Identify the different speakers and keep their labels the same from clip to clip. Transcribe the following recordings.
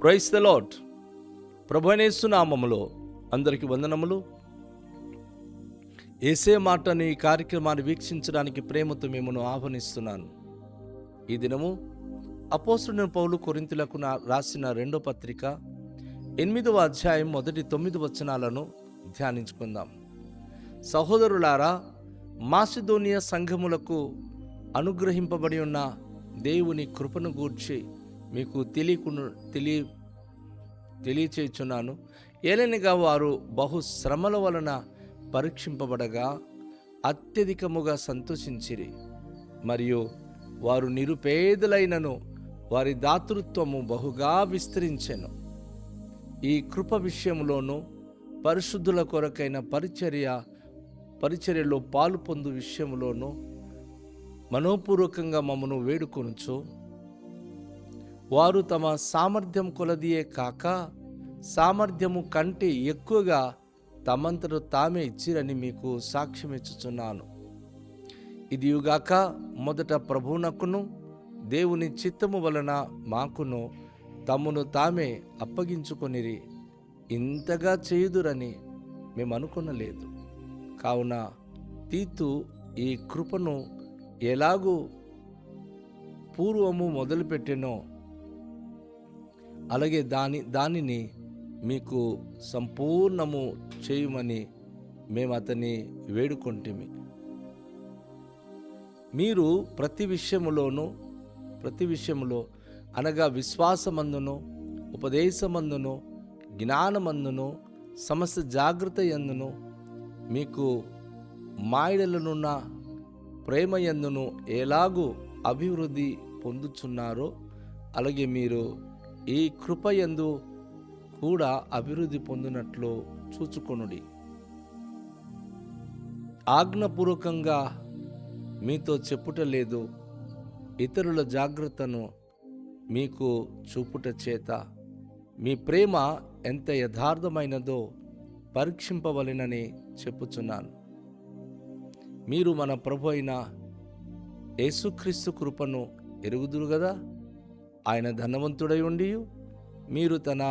Speaker 1: Praise the lord. ప్రభువైన యేసు నామములో అందరికీ వందనములు. యేసే మాటని ఈ కార్యక్రమాన్ని వీక్షించడానికి ప్రేమతో మిమ్మల్ని ఆహ్వానిస్తున్నాను. ఈ దినము అపోస్తలుడైన పౌలు కొరింథీయులకు రాసిన 2వ పత్రిక 8వ అధ్యాయం మొదటి 9 వచనాలను ధ్యానించుకుందాం. సహోదరులారా, మాసిదోనియా సంఘములకు అనుగ్రహింపబడి ఉన్న దేవుని కృపను గూర్చి మీకు తెలియచేయుచున్నాను. ఏలనగా వారు బహు శ్రమల వలన పరీక్షింపబడగా అత్యధికముగా సంతోషించిరి, మరియు వారు నిరుపేదలైనను వారి దాతృత్వము బహుగా విస్తరించెను. ఈ కృప విషయంలోనూ పరిశుద్ధుల కొరకైన పరిచర్యలో పాలు పొందు విషయంలోనూ మనోపూర్వకంగా మమ్మను వేడుకొనుచు, వారు తమ సామర్థ్యం కొలదియే కాక సామర్థ్యము కంటే ఎక్కువగా తమంతట తామే ఇచ్చిరని మీకు సాక్ష్యం ఇచ్చుచున్నాను. ఇదియుగాక మొదట ప్రభువునకును దేవుని చిత్తము వలన మాకును తమను తామే అప్పగించుకొనిరి. ఇంతగా చేయుదురని మేము అనుకొనలేదు. కావున తీతు ఈ కృపను ఎలాగూ పూర్వము మొదలుపెట్టెనో అలాగే దానిని మీకు సంపూర్ణము చేయమని మేము అతన్ని వేడుకొంటిమి. మీరు ప్రతి విషయములో అనగా విశ్వాసమందును, ఉపదేశమందును, జ్ఞానమందును, సమస్త జాగ్రత్త యందును, మీకు మాయడలనున్న ప్రేమ యందును ఎలాగూ అభివృద్ధి పొందుచున్నారో అలాగే మీరు ఈ కృపయందు కూడా అభివృద్ధి పొందినట్లు చూచుకొనుడి. ఆజ్ఞాపూర్వకంగా మీతో చెప్పుట లేదు, ఇతరుల జాగ్రత్తను మీకు చూపుట చేత మీ ప్రేమ ఎంత యథార్థమైనదో పరీక్షింపవలెనని చెప్పుచున్నాను. మీరు మన ప్రభు అయిన యేసుక్రీస్తు కృపను ఎరుగుదురు కదా. ఆయన ధనవంతుడై ఉండి మీరు తన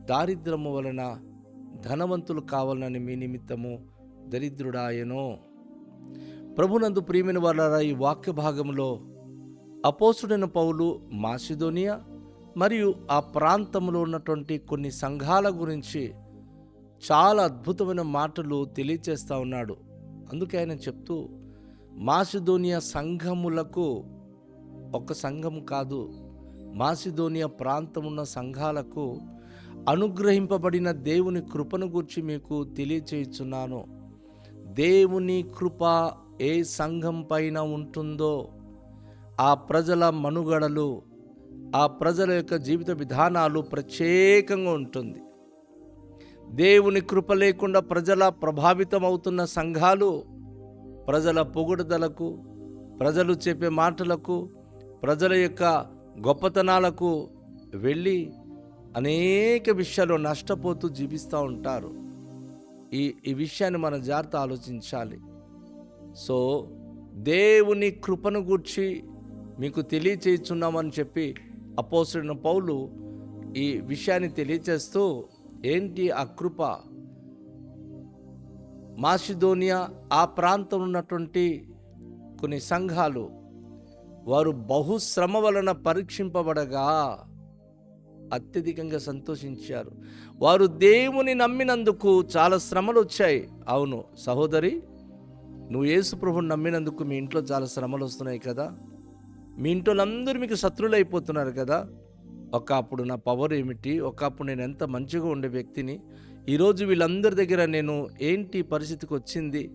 Speaker 1: దారిద్రము వలన ధనవంతులు కావాలని మీ నిమిత్తము దరిద్రుడాయనో. ప్రభునందు ప్రియమైన వారలారా, ఈ వాక్య భాగంలో అపోస్తలుడైన పౌలు మాసిదోనియా మరియు ఆ ప్రాంతంలో ఉన్నటువంటి కొన్ని సంఘాల గురించి చాలా అద్భుతమైన మాటలు తెలియచేస్తూ ఉన్నాడు. అందుకే ఆయన చెప్తూ, మాసిదోనియా సంఘములకు, ఒక సంఘం కాదు, మాసిదోనియా ప్రాంతం ఉన్న సంఘాలకు అనుగ్రహింపబడిన దేవుని కృపను గురించి మీకు తెలియచేయుచున్నాను. దేవుని కృప ఏ సంఘం పైన ఉంటుందో ఆ ప్రజల మనుగడలు, ఆ ప్రజల యొక్క జీవిత విధానాలు ప్రత్యేకంగా ఉంటుంది. దేవుని కృప లేకుండా ప్రజల ప్రభావితం అవుతున్న సంఘాలు ప్రజల పొగుడుదలకు, ప్రజలు చెప్పే మాటలకు, ప్రజల యొక్క గొప్పతనాలకు వెళ్ళి అనేక విషయాలు నష్టపోతూ జీవిస్తూ ఉంటారు. ఈ విషయాన్ని మన జాగ్రత్త ఆలోచించాలి. సో దేవుని కృపను గూర్చి మీకు తెలియచేస్తున్నామని చెప్పి అపోస్తలుడైన పౌలు ఈ విషయాన్ని తెలియచేస్తూ, ఏంటి ఆ కృప? మాసిదోనియా ఆ ప్రాంతం ఉన్నటువంటి కొన్ని సంఘాలు వారు బహుశ్రమ వలన పరీక్షింపబడగా అత్యధికంగా సంతోషించారు. వారు దేవుని నమ్మినందుకు చాలా శ్రమలు వచ్చాయి. అవును సహోదరి, నువ్వు యేసు ప్రభువుని నమ్మినందుకు మీ ఇంట్లో చాలా శ్రమలు వస్తున్నాయి కదా. మీ ఇంట్లో అందరూ మీకు శత్రువులు అయిపోతున్నారు కదా. ఒకప్పుడు నా పవర్ ఏమిటి, ఒకప్పుడు నేను ఎంత మంచిగా ఉండే వ్యక్తిని, ఈరోజు వీళ్ళందరి దగ్గర నేను ఏంటి పరిస్థితికి వచ్చింది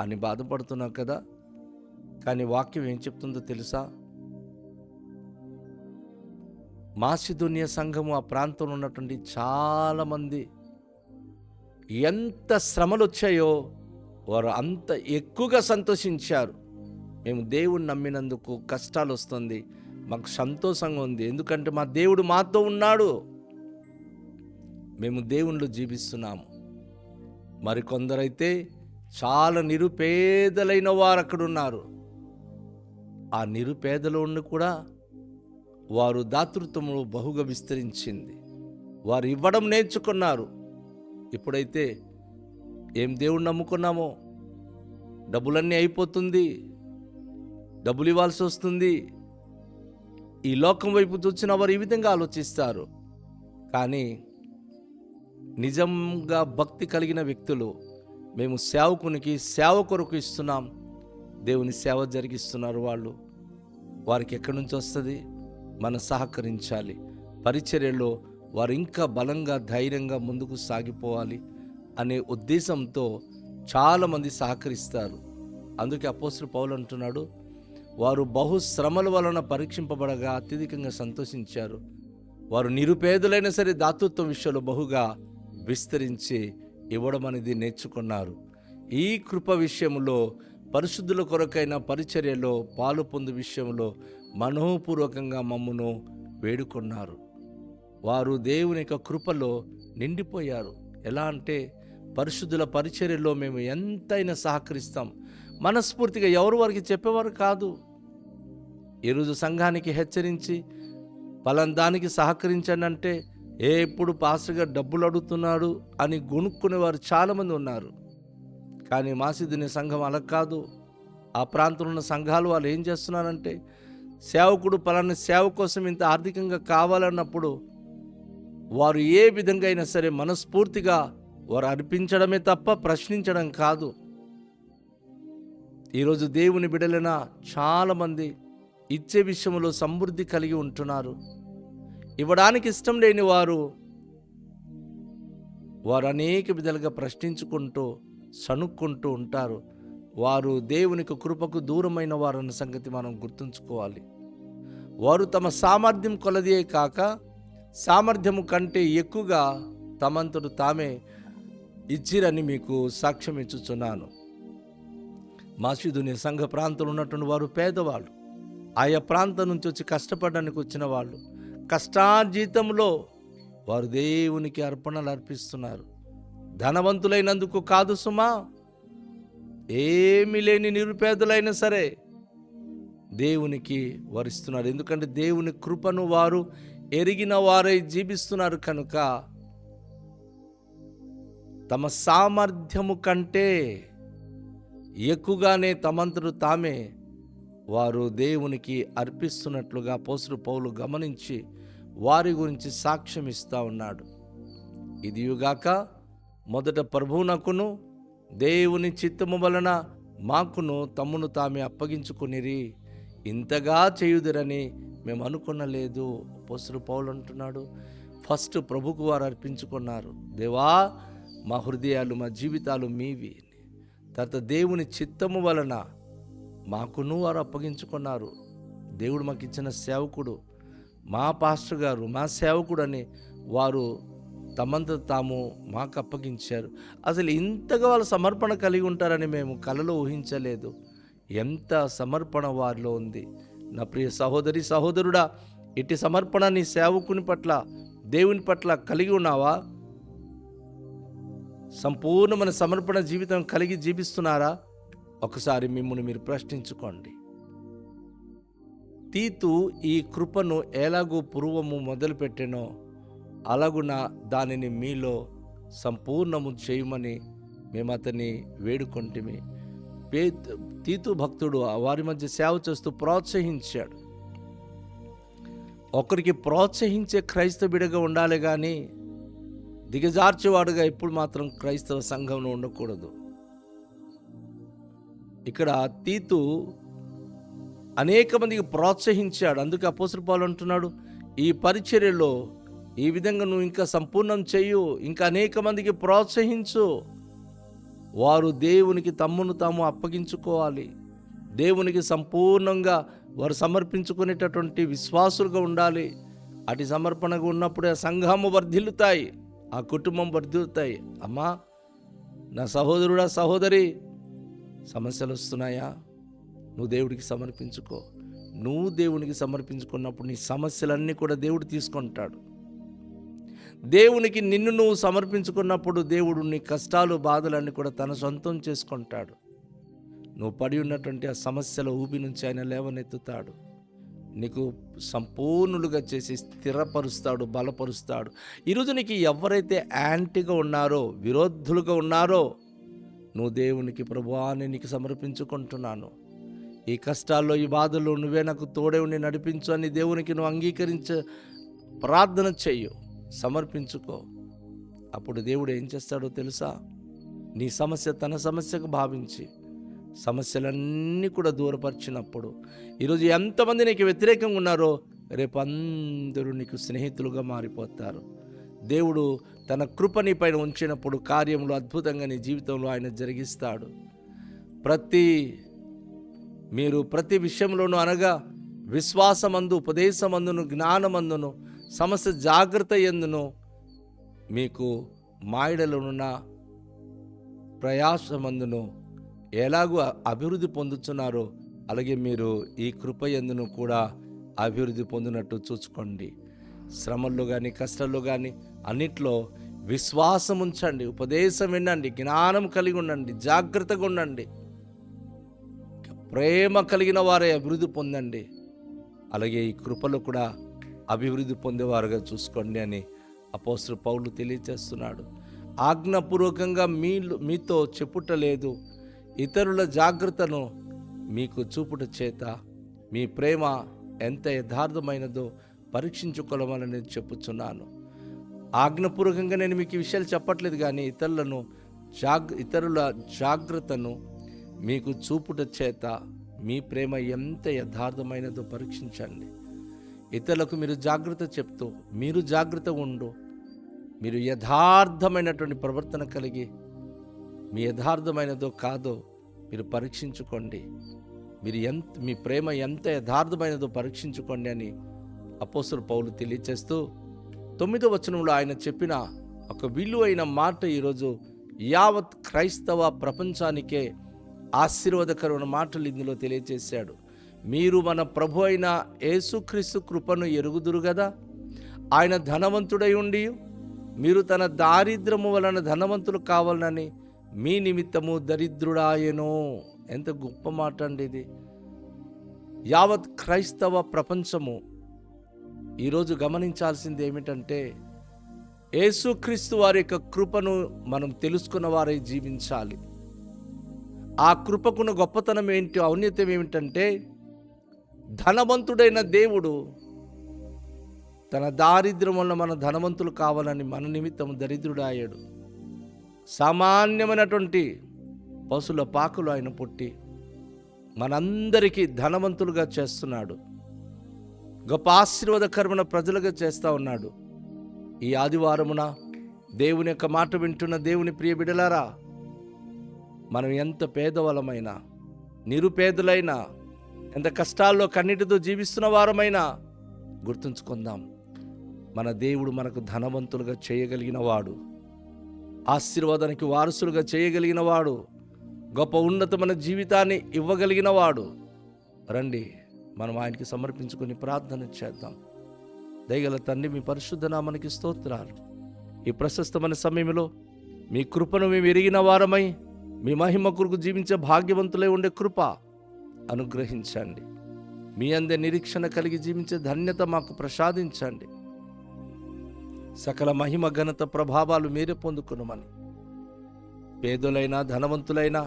Speaker 1: అని బాధపడుతున్నావు కదా. కానీ వాక్యం ఏం చెప్తుందో తెలుసా? మాసిదోనియా సంఘము ఆ ప్రాంతంలో ఉన్నటువంటి చాలామంది ఎంత శ్రమలు వచ్చాయో వారు అంత ఎక్కువగా సంతోషించారు. మేము దేవుణ్ణి నమ్మినందుకు కష్టాలు వస్తుంది, మాకు సంతోషంగా ఉంది, ఎందుకంటే మా దేవుడు మాతో ఉన్నాడు, మేము దేవునిలో జీవిస్తున్నాము. మరికొందరైతే చాలా నిరుపేదలైన వారు అక్కడ ఉన్నారు. ఆ నిరుపేదలో ఉండి కూడా వారు దాతృత్వము బహుగా విస్తరించింది. వారు ఇవ్వడం నేర్చుకున్నారు. ఇప్పుడైతే ఏం దేవుణ్ణి నమ్ముకున్నామో డబ్బులన్నీ అయిపోతుంది, డబ్బులు ఇవ్వాల్సి వస్తుంది. ఈ లోకం వైపు చూసిన వారు ఈ విధంగా ఆలోచిస్తారు. కానీ నిజంగా భక్తి కలిగిన వ్యక్తులు, మేము సేవకునికి సేవ కొరకు ఇస్తున్నాం, దేవుని సేవ జరిగిస్తున్నారు వాళ్ళు. వారికి ఎక్కడి నుంచి వస్తుంది? మనం సహకరించాలి. పరిచర్యలో వారు ఇంకా బలంగా ధైర్యంగా ముందుకు సాగిపోవాలి అనే ఉద్దేశంతో చాలామంది సహకరిస్తారు. అందుకే అపోస్తలుడు పౌలు అంటున్నాడు, వారు బహు శ్రమల వలన పరీక్షింపబడగా అత్యధికంగా సంతోషించారు. వారు నిరుపేదలైన సరే దాతృత్వం విషయంలో బహుగా విస్తరించి ఇవ్వడం అనేది నేర్చుకున్నారు. ఈ కృప విషయంలో, పరిశుద్ధుల కొరకైన పరిచర్యలో పాలు పొందు విషయంలో మనోపూర్వకంగా మమ్మును వేడుకున్నారు. వారు దేవుని యొక్క కృపలో నిండిపోయారు. ఎలా అంటే పరిశుద్ధుల పరిచర్యలో మేము ఎంతైనా సహకరిస్తాం. మనస్ఫూర్తిగా ఎవరు వారికి చెప్పేవారు కాదు. ఈరోజు సంఘానికి హెచ్చరించి పలానా దానికి సహకరించండి అంటే ఎప్పుడు పాస్టర్గా డబ్బులు అడుగుతున్నాడు అని గొనుక్కునేవారు చాలామంది ఉన్నారు. కానీ మాసిదుని సంఘం అలా కాదు. ఆ ప్రాంతంలో ఉన్న సంఘాలు వాళ్ళు ఏం చేస్తున్నారంటే, సేవకుడు పలానా సేవ కోసం ఇంత ఆర్థికంగా కావాలన్నప్పుడు వారు ఏ విధంగా అయినా సరే మనస్ఫూర్తిగా వారు అర్పించడమే తప్ప ప్రశ్నించడం కాదు. ఈరోజు దేవుని బిడ్డలైన చాలామంది ఇచ్చే విషయంలో సమృద్ధి కలిగి ఉంటున్నారు. ఇవ్వడానికి ఇష్టం లేని వారు అనేక విధాలుగా ప్రశ్నించుకుంటూ సణుక్కుంటూ ఉంటారు. వారు దేవునికి కృపకు దూరమైన వారన్న సంగతి మనం గుర్తుంచుకోవాలి. వారు తమ సామర్థ్యం కొలదియే కాక సామర్థ్యము కంటే ఎక్కువగా తమంతట తామే ఇచ్చిరని మీకు సాక్ష్యం ఇచ్చుచున్నాను. మాసిదోనియ సంఘ ప్రాంతంలో ఉన్నటువంటి వారు పేదవాళ్ళు. ఆయా ప్రాంతం నుంచి వచ్చి కష్టపడడానికి వచ్చిన వాళ్ళు. కష్టార్జితంలో వారు దేవునికి అర్పణలు అర్పిస్తున్నారు. ధనవంతులైనందుకు కాదు సుమా, ఏమీ లేని నిరుపేదలైనా సరే దేవునికి వరిస్తున్నారు. ఎందుకంటే దేవుని కృపను వారు ఎరిగిన వారై జీవిస్తున్నారు కనుక తమ సామర్థ్యము కంటే ఎక్కువగానే తమంతట తామే వారు దేవునికి అర్పిస్తున్నట్లుగా అపోస్తలుడు పౌలు గమనించి వారి గురించి సాక్ష్యం ఇస్తూ ఉన్నాడు. ఇదియుగాక మొదట ప్రభువునకును దేవుని చిత్తము వలన మాకును తమ్మును తామే అప్పగించుకునిరి, ఇంతగా చేయుదురని మేము అనుకునలేదు. అపోస్తలుడు పౌలు అంటున్నాడు, ఫస్ట్ ప్రభుకు వారు అర్పించుకున్నారు. దేవా, మా హృదయాలు మా జీవితాలు మీవి. తర్వాత దేవుని చిత్తము వలన మాకును వారు అప్పగించుకున్నారు. దేవుడు మాకు ఇచ్చిన సేవకుడు, మా పాస్టర్ గారు, మా సేవకుడు అని వారు తమంత తాము మాకు అప్పగించారు. అసలు ఇంతగా వాళ్ళ సమర్పణ కలిగి ఉంటారని మేము కలలో ఊహించలేదు. ఎంత సమర్పణ వారిలో ఉంది. నా ప్రియ సహోదరి సహోదరుడా, ఇట్టి సమర్పణ నీ సేవకుని పట్ల దేవుని పట్ల కలిగి ఉన్నావా? సంపూర్ణమైన సమర్పణ జీవితం కలిగి జీవిస్తున్నారా? ఒకసారి మిమ్మల్ని మీరు ప్రశ్నించుకోండి. తీతు ఈ కృపను ఎలాగూ పూర్వము మొదలుపెట్టెనో అలాగున దానిని మీలో సంపూర్ణము చేయమని మేము అతన్ని వేడుకొంటిమి. తీతు భక్తుడు వారి మధ్య సేవ చేస్తూ ప్రోత్సహించాడు. ఒకరికి ప్రోత్సహించే క్రైస్తవ బిడ్డగా ఉండాలి కానీ దిగజార్చేవాడుగా ఎప్పుడు మాత్రం క్రైస్తవ సంఘంలో ఉండకూడదు. ఇక్కడ తీతు అనేక మందికి ప్రోత్సహించాడు. అందుకే అపోస్తలుడు పౌలు అంటున్నాడు, ఈ పరిచర్యలో ఈ విధంగా నువ్వు ఇంకా సంపూర్ణం చెయ్యు, ఇంకా అనేక మందికి ప్రోత్సహించు. వారు దేవునికి తమ్మును తాము అప్పగించుకోవాలి. దేవునికి సంపూర్ణంగా వారు సమర్పించుకునేటటువంటి విశ్వాసులుగా ఉండాలి. అటు సమర్పణగా ఉన్నప్పుడే సంఘము వర్ధిల్లుతాయి, ఆ కుటుంబం వర్ధిల్లుతాయి. అమ్మా, నా సహోదరుడా సహోదరి, సమస్యలు వస్తున్నాయా? నువ్వు దేవుడికి సమర్పించుకో. నువ్వు దేవునికి సమర్పించుకున్నప్పుడు నీ సమస్యలన్నీ కూడా దేవుడు తీసుకుంటాడు. దేవునికి నిన్ను నువ్వు సమర్పించుకున్నప్పుడు దేవుడు నీ కష్టాలు బాధలన్నీ కూడా తన సొంతం చేసుకుంటాడు. నువ్వు పడి ఉన్నటువంటి ఆ సమస్యల ఊబి నుంచి ఆయన లేవనెత్తుతాడు. నీకు సంపూర్ణులుగా చేసి స్థిరపరుస్తాడు, బలపరుస్తాడు. ఈరోజు నీకు ఎవరైతే యాంటీగా ఉన్నారో, విరోధులుగా ఉన్నారో, నువ్వు దేవునికి ప్రభువా నేను నీకు సమర్పించుకుంటున్నాను, ఈ కష్టాల్లో ఈ బాధల్లో నువ్వే నాకు తోడే ఉండి నడిపించు అని దేవునికి నువ్వు అంగీకరించ ప్రార్థన చెయ్యు, సమర్పించుకో. అప్పుడు దేవుడు ఏం చేస్తాడో తెలుసా? నీ సమస్య తన సమస్యకు భావించి సమస్యలన్నీ కూడా దూరపరిచినప్పుడు, ఈరోజు ఎంతమంది నీకు వ్యతిరేకంగా ఉన్నారో రేపు అందరూ నీకు స్నేహితులుగా మారిపోతారు. దేవుడు తన కృప నీ పైన ఉంచినప్పుడు కార్యములు అద్భుతంగా నీ జీవితంలో ఆయన జరిగిస్తాడు. ప్రతి విషయంలోనూ అనగా విశ్వాసమందు, ఉపదేశమందును, జ్ఞానమందును, సమస్య జాగ్రత్త ఎందును మీకు మాయడలోనున్న ప్రయాసమందును ఎలాగూ అభివృద్ధి పొందుతున్నారో అలాగే మీరు ఈ కృప ఎందును కూడా అభివృద్ధి పొందినట్టు చూసుకోండి. శ్రమల్లో కానీ కష్టాల్లో కానీ అన్నిట్లో విశ్వాసం ఉంచండి, ఉపదేశం వినండి, జ్ఞానం కలిగి ఉండండి, జాగ్రత్తగా ఉండండి, ప్రేమ కలిగిన వారే అభివృద్ధి పొందండి. అలాగే ఈ కృపలో కూడా అభివృద్ధి పొందేవారుగా చూసుకోండి అని అపోస్తలుడు పౌలు తెలియజేస్తున్నాడు. ఆజ్ఞాపూర్వకంగా మీతో చెప్పుటలేదు, ఇతరుల జాగ్రత్తను మీకు చూపుట చేత మీ ప్రేమ ఎంత యథార్థమైనదో పరీక్షించుకోవాలని చెప్పుచున్నాను. ఆజ్ఞాపూర్వకంగా నేను మీకు ఈ విషయాలు చెప్పట్లేదు, కానీ ఇతరుల జాగ్రత్తను మీకు చూపుట చేత మీ ప్రేమ ఎంత యథార్థమైనదో పరీక్షించండి. ఇతరులకు మీరు జాగ్రత్త చెప్తూ మీరు జాగ్రత్తగా ఉండు. మీరు యథార్థమైనటువంటి ప్రవర్తన కలిగి మీ యథార్థమైనదో కాదో మీరు పరీక్షించుకోండి. మీ ప్రేమ ఎంత యథార్థమైనదో పరీక్షించుకోండి అని అపోస్తలుడు పౌలు తెలియచేస్తూ 9వ వచనంలో ఆయన చెప్పిన ఒక విలువైన మాట ఈరోజు యావత్ క్రైస్తవ ప్రపంచానికే ఆశీర్వాదకరమైన మాటలు ఇందులో తెలియజేశాడు. మీరు మన ప్రభు అయిన యేసుక్రీస్తు కృపను ఎరుగుదురు కదా. ఆయన ధనవంతుడై ఉండి మీరు తన దారిద్రము వలన ధనవంతులు కావాలని మీ నిమిత్తము దరిద్రుడాయెను. ఎంత గొప్ప మాట అండి ఇది. యావత్ క్రైస్తవ ప్రపంచము ఈరోజు గమనించాల్సింది ఏమిటంటే, యేసుక్రీస్తు వారి యొక్క కృపను మనం తెలుసుకున్న వారై జీవించాలి. ఆ కృపకున్న గొప్పతనం ఏంటి, ఔన్నత్యం ఏమిటంటే, ధనవంతుడైన దేవుడు తన దారిద్ర్యం వల్ల మన ధనవంతులు కావాలని మన నిమిత్తం దరిద్రుడాయాడు. సామాన్యమైనటువంటి పశుల పాకులు ఆయన పుట్టి మనందరికీ ధనవంతులుగా చేస్తున్నాడు. గొప్ప ఆశీర్వాదకరమైన ప్రజలుగా చేస్తూ ఉన్నాడు. ఈ ఆదివారమున దేవుని యొక్క మాట వింటున్న దేవుని ప్రియ బిడ్డలారా, మనం ఎంత పేదవాళ్ళమైనా, నిరుపేదలైనా, ఎంత కష్టాల్లో కన్నీటితో జీవిస్తున్న వారమైనా గుర్తుంచుకుందాం, మన దేవుడు మనకు ధనవంతులుగా చేయగలిగిన వాడు, ఆశీర్వాదానికి వారసులుగా చేయగలిగిన వాడు, గొప్ప ఉన్నతమైన జీవితాన్ని ఇవ్వగలిగిన వాడు. రండి మనం ఆయనకి సమర్పించుకొని ప్రార్థన చేద్దాం. దయగల తండ్రి, మీ పరిశుద్ధ నామానికి స్తోత్రాలు. ఈ ప్రశస్తమైన సమయంలో మీ కృపను మేము ఎరిగిన వారమై మీ మహిమ కొరకు జీవించే భాగ్యవంతులై ఉండే కృప అనుగ్రహించండి. మీ అందే నిరీక్షణ కలిగి జీవించే ధన్యత మాకు ప్రసాదించండి. సకల మహిమ ఘనత ప్రభావాలు మీరే పొందుకునమని, పేదలైనా ధనవంతులైనా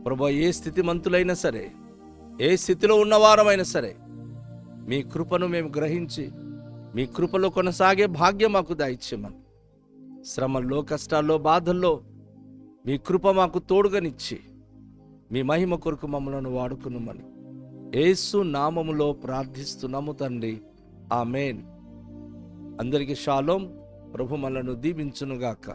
Speaker 1: ప్రభు ఏ స్థితిమంతులైనా సరే, ఏ స్థితిలో ఉన్నవారమైనా సరే, మీ కృపను మేము గ్రహించి మీ కృపలో కొనసాగే భాగ్యం మాకు దయచేయమని, శ్రమల్లో కష్టాల్లో బాధల్లో మీ కృప మాకు తోడుగనిచ్చి మీ మహిమ కొరకు మమ్మలను వాడుకునమని యేసు నామములో ప్రార్థిస్తున్నాము తండ్రి, ఆమేన్. అందరికీ షాలోం. ప్రభు మనలను దీవించునుగాక.